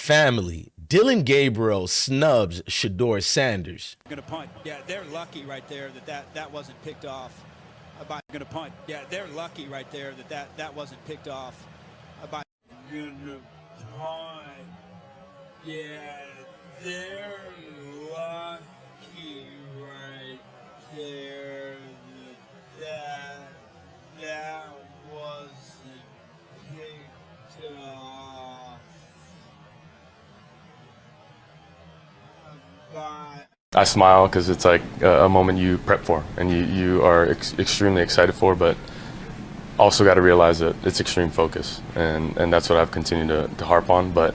family? Dillon Gabriel snubs Shedeur Sanders. Gonna punt. Yeah, they're lucky right there that wasn't picked off. Gonna punt. Yeah, they're lucky right there that wasn't picked off. Gonna punt. Yeah, they're lucky right there that wasn't picked off. I smile because it's like a moment you prep for and you are extremely excited for, but also got to realize that it's extreme focus, and that's what I've continued to harp on. But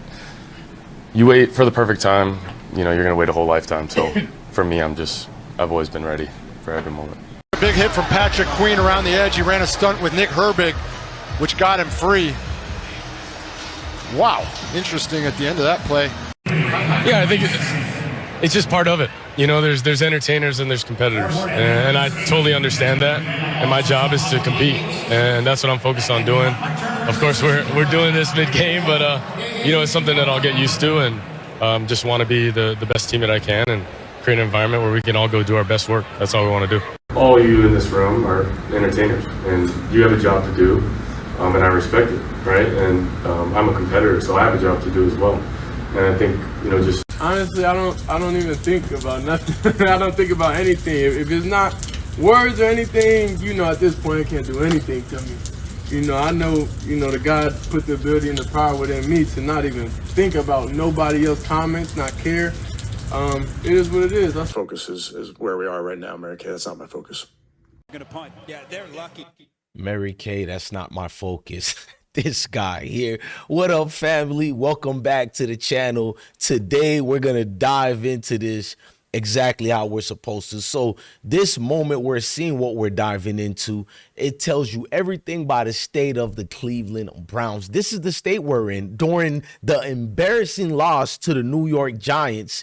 you wait for the perfect time, you know, you're gonna wait a whole lifetime. So for me, I've always been ready for every moment. A big hit from Patrick Queen around the edge. He ran a stunt with Nick Herbig, which got him free. Wow, interesting at the end of that play. Yeah, I think it's just part of it. You know, there's entertainers and there's competitors, and I totally understand that. And my job is to compete, and that's what I'm focused on doing. Of course, we're doing this mid-game, but you know, it's something that I'll get used to, and just want to be the best teammate I can and create an environment where we can all go do our best work. That's all we want to do. All you in this room are entertainers, and you have a job to do, and I respect it, right? And I'm a competitor, so I have a job to do as well. And I think, you know, just honestly, I don't even think about nothing. I don't think about anything. If it's not words or anything, you know, at this point, it can't do anything to me. You know, I know, you know, the God put the ability and the power within me to not even think about nobody else's comments, not care. It is what it is. That's focus is where we are right now, Mary Kay. That's not my focus. Gonna punt. Yeah, they're lucky. Mary Kay, that's not my focus. This guy here. What up, family? Welcome back to the channel. Today, we're going to dive into this exactly how we're supposed to. So this moment we're seeing what we're diving into, it tells you everything by the state of the Cleveland Browns. This is the state we're in during the embarrassing loss to the New York Giants.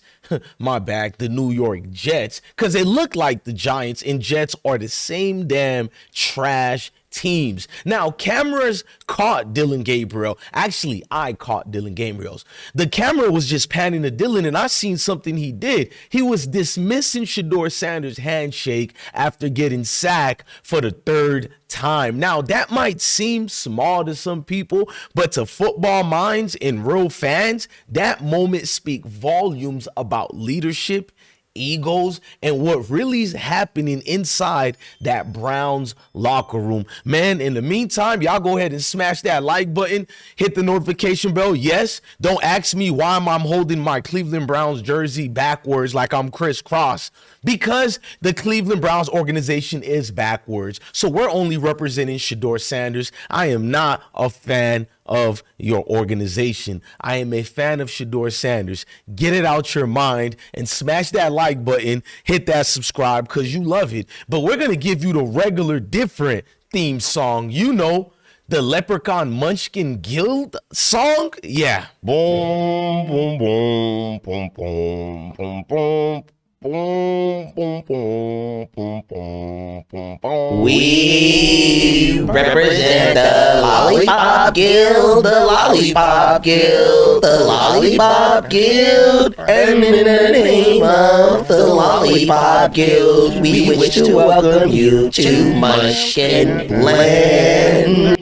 My bad, the New York Jets, because it looked like the Giants and Jets are the same damn trash teams. Now, cameras caught Dillon Gabriel. Actually, I caught Dillon Gabriel's. The camera was just panning to Dillon, and I seen something he did. He was dismissing Shedeur Sanders' handshake after getting sacked for the third time. Now, that might seem small to some people, but to football minds and real fans, that moment speaks volumes about leadership, egos, and what really is happening inside that Browns locker room. Man, in the meantime, y'all go ahead and smash that like button, hit the notification bell. Yes, don't ask me why I'm holding my Cleveland Browns jersey backwards like I'm crisscross, because the Cleveland Browns organization is backwards. So we're only representing Shedeur Sanders. I am not a fan of your organization. I am a fan of Shedeur Sanders. Get it out your mind and smash that like button, hit that subscribe because you love it. But we're going to give you the regular different theme song. You know, the Leprechaun Munchkin Guild song. Yeah. Boom, boom, boom, boom, boom, boom, boom. Boom, boom, boom, boom, boom, boom, boom. We represent the Lollipop Guild, the Lollipop Guild, the Lollipop Guild, and in the name of the Lollipop Guild, we wish to welcome you to Munchkin Land.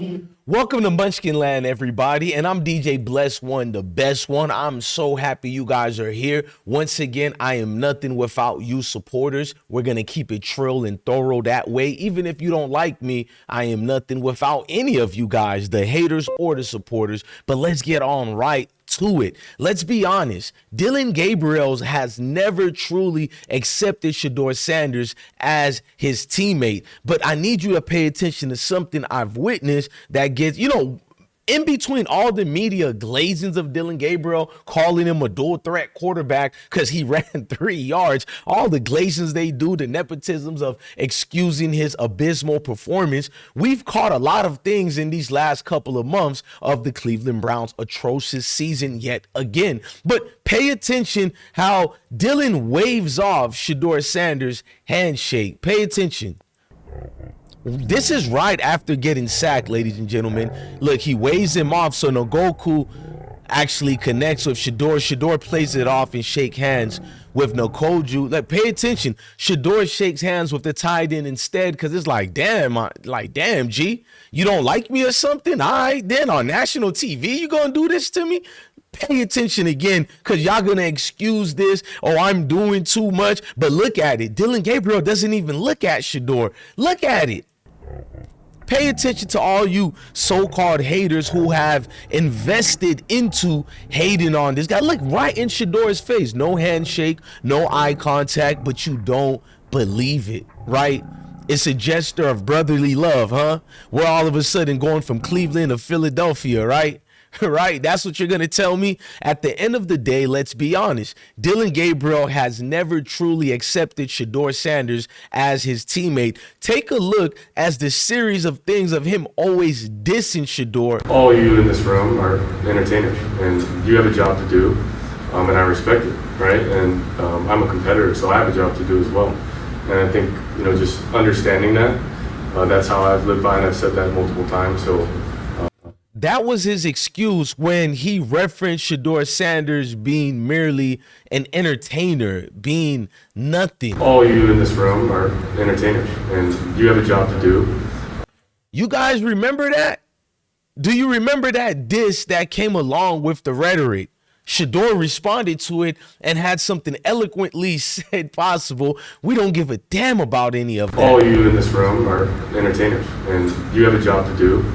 Welcome to Munchkin Land, everybody, and I'm DJ Bless One, the best one. I'm so happy you guys are here. Once again, I am nothing without you supporters. We're going to keep it trill and thorough that way. Even if you don't like me, I am nothing without any of you guys, the haters or the supporters. But let's get on right to it. Let's be honest. Dillon Gabriel has never truly accepted Shedeur Sanders as his teammate. But I need you to pay attention to something I've witnessed that gets, you know, in between all the media glazings of Dillon Gabriel, calling him a dual threat quarterback because he ran 3 yards, all the glazings they do, the nepotisms of excusing his abysmal performance, we've caught a lot of things in these last couple of months of the Cleveland Browns' atrocious season yet again. But pay attention how Dillon waves off Shedeur Sanders' handshake. Pay attention. This is right after getting sacked, ladies and gentlemen. Look, he waves him off. So Ngoku, actually connects with Shedeur. Shedeur plays it off and shake hands with Nkoju. Like, pay attention. Shedeur shakes hands with the tight end instead, because it's like, damn, G, you don't like me or something? All right, then on national TV, you gonna do this to me? Pay attention again, because y'all gonna excuse this. Oh, I'm doing too much. But look at it. Dillon Gabriel doesn't even look at Shedeur. Look at it. Pay attention to all you so-called haters who have invested into hating on this guy. Look right in Shedeur's face. No handshake, no eye contact, but you don't believe it, right? It's a gesture of brotherly love, huh? We're all of a sudden going from Cleveland to Philadelphia, right? Right? That's what you're going to tell me? At the end of the day, let's be honest. Dillon Gabriel has never truly accepted Shedeur Sanders as his teammate. Take a look as the series of things of him always dissing Shedeur. All you in this room are entertainers, and you have a job to do, and I respect it, right? And I'm a competitor, so I have a job to do as well. And I think, just understanding that, that's how I've lived by, and I've said that multiple times. So. That was his excuse when he referenced Shedeur Sanders being merely an entertainer, being nothing. All you in this room are entertainers, and you have a job to do. You guys remember that? Do you remember that diss that came along with the rhetoric? Shedeur responded to it and had something eloquently said possible. We don't give a damn about any of that. All you in this room are entertainers, and you have a job to do.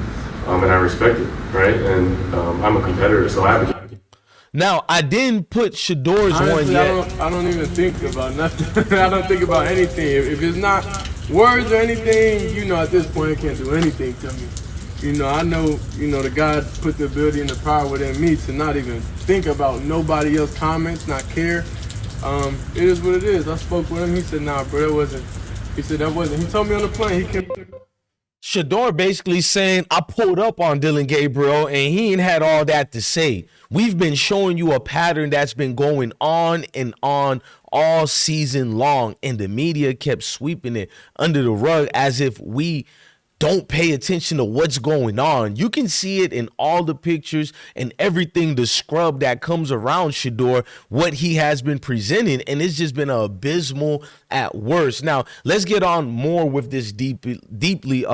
And I respect it, right? And I'm a competitor, so I have a job. Now, I didn't put Shedeur's one yet. I don't even think about nothing. I don't think about anything. If it's not words or anything, at this point, it can't do anything to me. I know, the God put the ability and the power within me to not even think about nobody else's comments, not care. It is what it is. I spoke with him. He said, nah, bro, that wasn't. He said, that wasn't. He told me on the plane, he can't. Shedeur basically saying, I pulled up on Dillon Gabriel and he ain't had all that to say. We've been showing you a pattern that's been going on and on all season long, and the media kept sweeping it under the rug as if we don't pay attention to what's going on. You can see it in all the pictures and everything, the scrub that comes around Shedeur, what he has been presenting, and it's just been abysmal at worst. Now, let's get on more with this deeply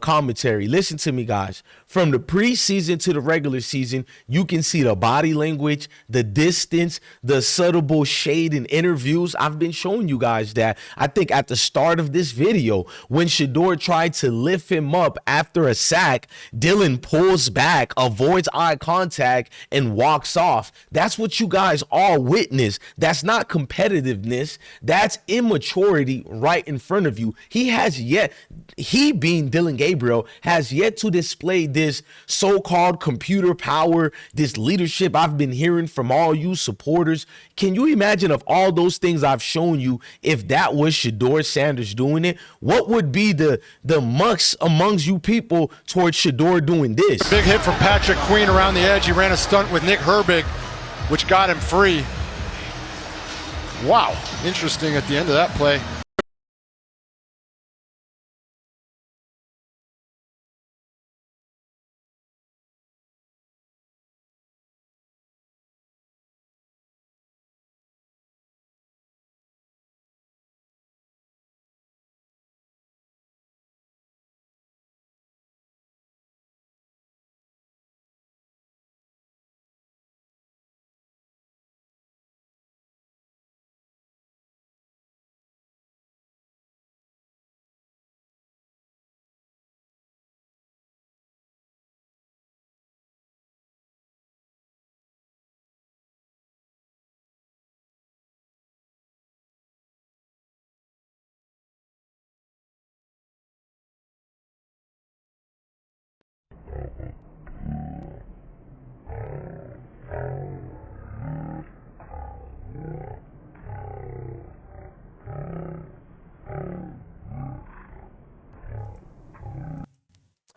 commentary. Listen to me, guys. From the preseason to the regular season, you can see the body language, the distance, the subtle shade in interviews. I've been showing you guys that. I think at the start of this video, when Shedeur tried to lift him up after a sack, Dillon pulls back, avoids eye contact, and walks off. That's what you guys all witness. That's not competitiveness. That's immaturity right in front of you. He being Dillon Gabriel, has yet to display this so-called computer power, this leadership I've been hearing from all you supporters. Can you imagine, of all those things I've shown you, if that was Shedeur Sanders doing it, what would be the mucks amongst you people towards Shedeur doing this? Big hit from Patrick Queen around the edge. He ran a stunt with Nick Herbig, which got him free. Wow, interesting at the end of that play.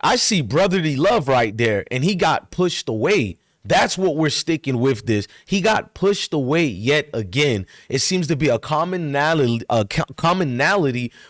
I see brotherly love right there, and he got pushed away. That's what we're sticking with this. He got pushed away yet again. It seems to be a commonality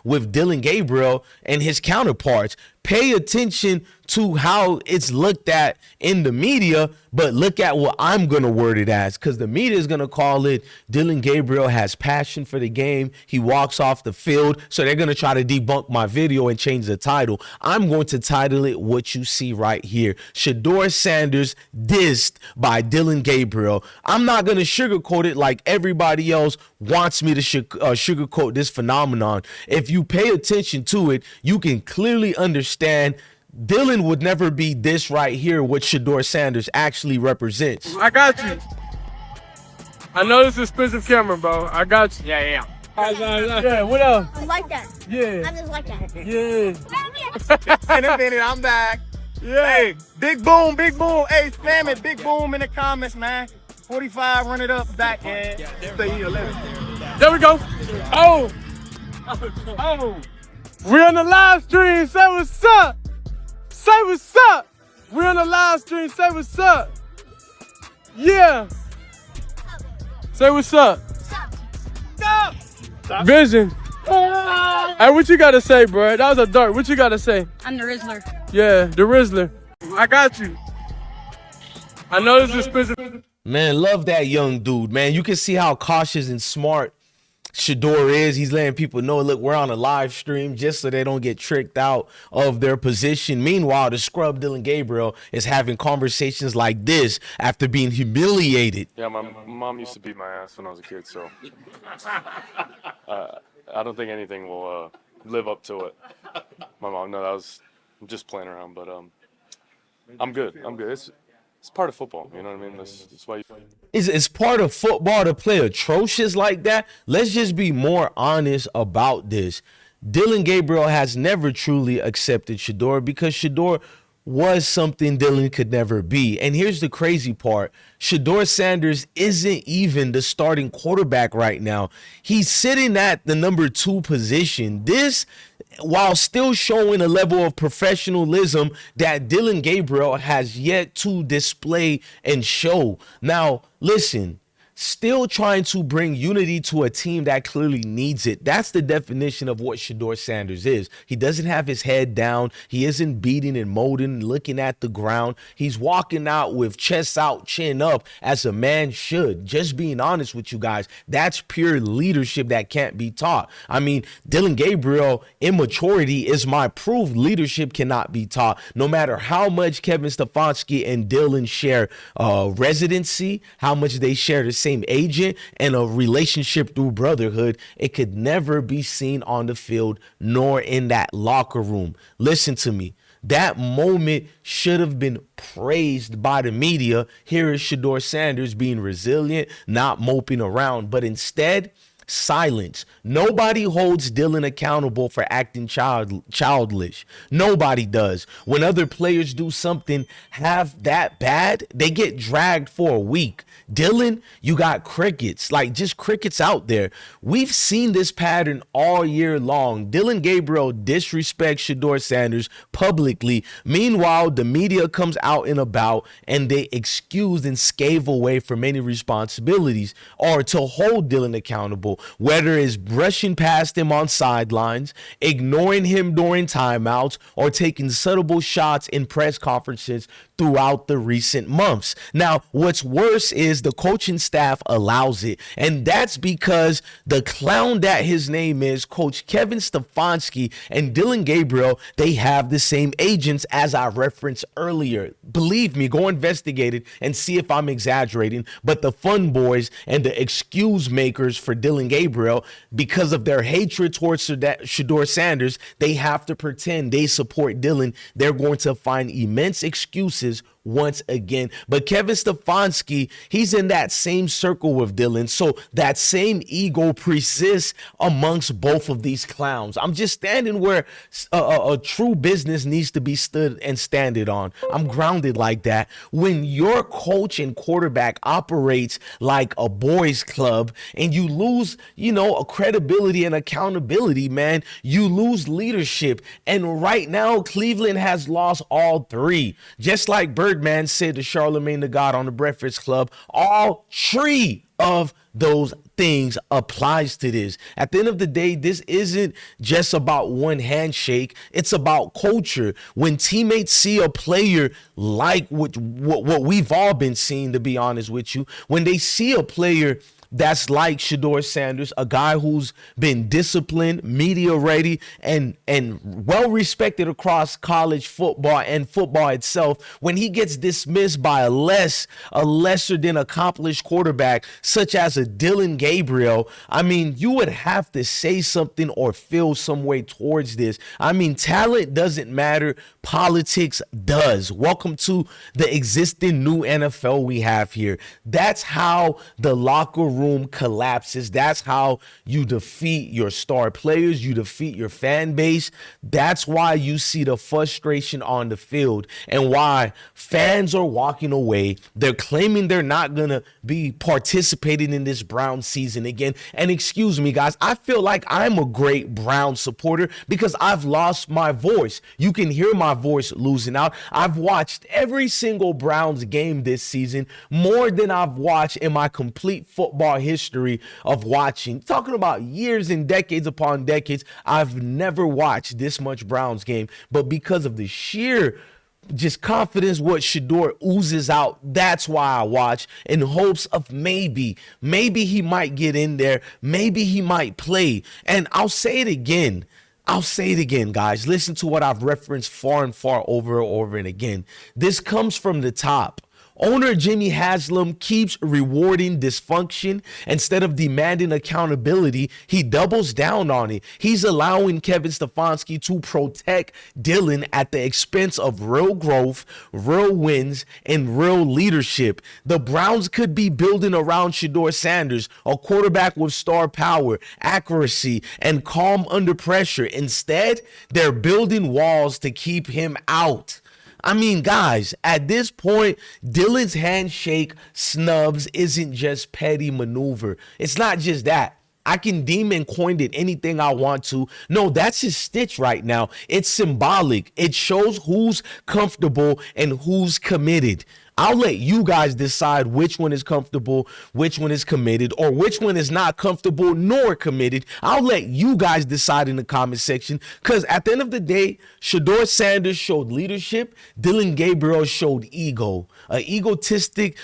with Dillon Gabriel and his counterparts. pay attention to how it's looked at in the media, but look at what I'm going to word it as, because the media is going to call it Dillon Gabriel has passion for the game. He walks off the field. So they're going to try to debunk my video and change the title. I'm going to title it what you see right here. Shedeur Sanders dissed by Dillon Gabriel. I'm not going to sugarcoat it like everybody else wants me to sugarcoat this phenomenon. If you pay attention to it, you can clearly understand Dillon would never be this right here, what Shedeur Sanders actually represents. I got you. I know this is expensive camera, bro. I got you. Yeah. Yeah, what else? I like that. Yeah. I just like that. Yeah. In a minute, I'm back. Yeah. Hey, big boom, big boom. Hey, spam it, big boom in the comments, man. 45, run it up, back, man. There we go. Oh. We're on the live stream. Say what's up. Say what's up. We're on the live stream. Say what's up. Yeah. Say what's up. Vision. Hey, what you gotta say, bro? That was a dart. What you gotta say? I'm the Rizzler. Yeah, the Rizzler. I got you. I know this is expensive. Man, love that young dude, man. You can see how cautious and smart Shedeur is. He's letting people know, look, we're on a live stream just so they don't get tricked out of their position. Meanwhile, the scrub Dillon Gabriel is having conversations like this after being humiliated. Yeah, my mom used to beat my ass when I was a kid, so I don't think anything will live up to it. My mom, no, I'm just playing around, but I'm good. It's part of football, you know what I mean? That's why It's part of football to play atrocious like that. Let's just be more honest about this. Dillon Gabriel has never truly accepted Shedeur because Shedeur was something Dillon could never be. And here's the crazy part. Shedeur Sanders isn't even the starting quarterback right now. He's sitting at the number 2 position. This, while still showing a level of professionalism that Dillon Gabriel has yet to display and show. Now, listen, still trying to bring unity to a team that clearly needs it. That's the definition of what Shedeur Sanders is. He doesn't have his head down. He isn't beating and molding, looking at the ground. He's walking out with chest out, chin up, as a man should. Just being honest with you guys, that's pure leadership that can't be taught. I mean, Dillon Gabriel, immaturity is my proof leadership cannot be taught. No matter how much Kevin Stefanski and Dillon share residency, how much they share the same agent and a relationship through brotherhood, it could never be seen on the field nor in that locker room. Listen to me. That moment should have been praised by the media. Here is Shedeur Sanders being resilient, not moping around, but instead, silence. Nobody holds Dillon accountable for acting childish. Nobody does. When other players do something half that bad, they get dragged for a week. Dillon, you got crickets, like just crickets out there. We've seen this pattern all year long. Dillon Gabriel disrespects Shedeur Sanders publicly. Meanwhile, the media comes out and about and they excuse and scave away from any responsibilities or to hold Dillon accountable, whether it's brushing past him on sidelines, ignoring him during timeouts, or taking subtle shots in press conferences throughout the recent months. Now, what's worse is the coaching staff allows it, and that's because the clown that his name is, Coach Kevin Stefanski and Dillon Gabriel, they have the same agents as I referenced earlier. Believe me, go investigate it and see if I'm exaggerating, but the fun boys and the excuse makers for Dillon Gabriel, because of their hatred towards Shedeur Sanders, they have to pretend they support Dillon. They're going to find immense excuses once again. But Kevin Stefanski, he's in that same circle with Dillon, so that same ego persists amongst both of these clowns. I'm just standing where a true business needs to be stood and standed on. I'm grounded like that. When your coach and quarterback operates like a boys club and you lose, a credibility and accountability, man, you lose leadership. And right now, Cleveland has lost all 3. Just like Bird Birdman said to Charlemagne the God on the Breakfast Club, all three of those things applies to this. At the end of the day, this isn't just about one handshake. It's about culture. When teammates see a player like what we've all been seeing, to be honest with you, when they see a player that's like Shedeur Sanders, a guy who's been disciplined, media ready, and well respected across college football and football itself, when he gets dismissed by a lesser than accomplished quarterback such as a Dillon Gabriel, I mean, you would have to say something or feel some way towards this. I mean, talent doesn't matter, politics does. Welcome to the existing new NFL we have here. That's how the locker room collapses. That's how you defeat your star players. You defeat your fan base. That's why you see the frustration on the field and why fans are walking away. They're claiming they're not going to be participating in this Brown season again. And excuse me, guys, I feel like I'm a great Brown supporter because I've lost my voice. You can hear my voice losing out. I've watched every single Browns game this season, more than I've watched in my complete football history of watching. Talking about years and decades upon decades, I've never watched this much Browns game, but because of the sheer just confidence what Shedeur oozes out, that's why I watch, in hopes of maybe he might get in there, maybe he might play. And I'll say it again, guys. Listen to what I've referenced far and over and again. This comes from the top. Owner Jimmy Haslam keeps rewarding dysfunction. Instead of demanding accountability, he doubles down on it. He's allowing Kevin Stefanski to protect Dillon at the expense of real growth, real wins, and real leadership. The Browns could be building around Shedeur Sanders, a quarterback with star power, accuracy, and calm under pressure. Instead, they're building walls to keep him out. I mean, guys, at this point, Dillon's handshake snubs isn't just petty maneuver. It's not just that. I can deem and coin it anything I want to. No, that's his stitch right now. It's symbolic. It shows who's comfortable and who's committed. I'll let you guys decide which one is comfortable, which one is committed, or which one is not comfortable nor committed. I'll let you guys decide in the comment section, because at the end of the day, Shedeur Sanders showed leadership. Dillon Gabriel showed ego, an egotistic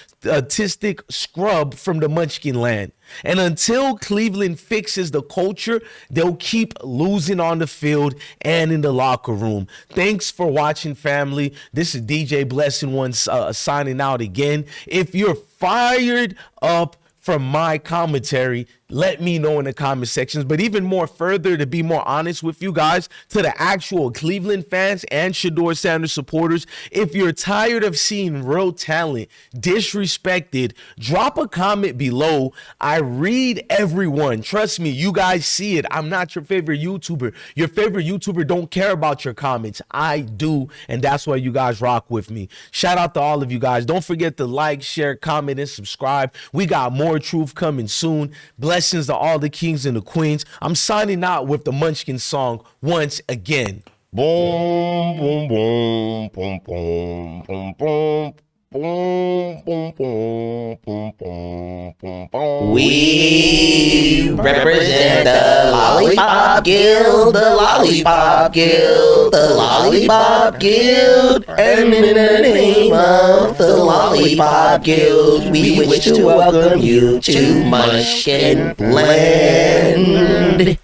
scrub from the Munchkin land. And until Cleveland fixes the culture, they'll keep losing on the field and in the locker room. Thanks for watching, family. This is DJ Blessing One signing out again. If you're fired up from my commentary, let me know in the comment sections. But even more further, to be more honest with you guys, to the actual Cleveland fans and Shedeur Sanders supporters, if you're tired of seeing real talent disrespected, drop a comment below. I read everyone. Trust me, you guys see it. I'm not your favorite YouTuber. Your favorite YouTuber don't care about your comments. I do, and that's why you guys rock with me. Shout out to all of you guys. Don't forget to like, share, comment, and subscribe. We got more truth coming soon. Blessings to all the kings and the queens. I'm signing out with the Munchkin song once again. Boom, boom, boom, boom, boom, boom, boom. Boom, boom, boom, boom, boom, boom, boom. We represent the Lollipop Guild, the Lollipop Guild, the Lollipop Guild, and in the name of the Lollipop Guild, we wish to welcome you to Munchkin Land.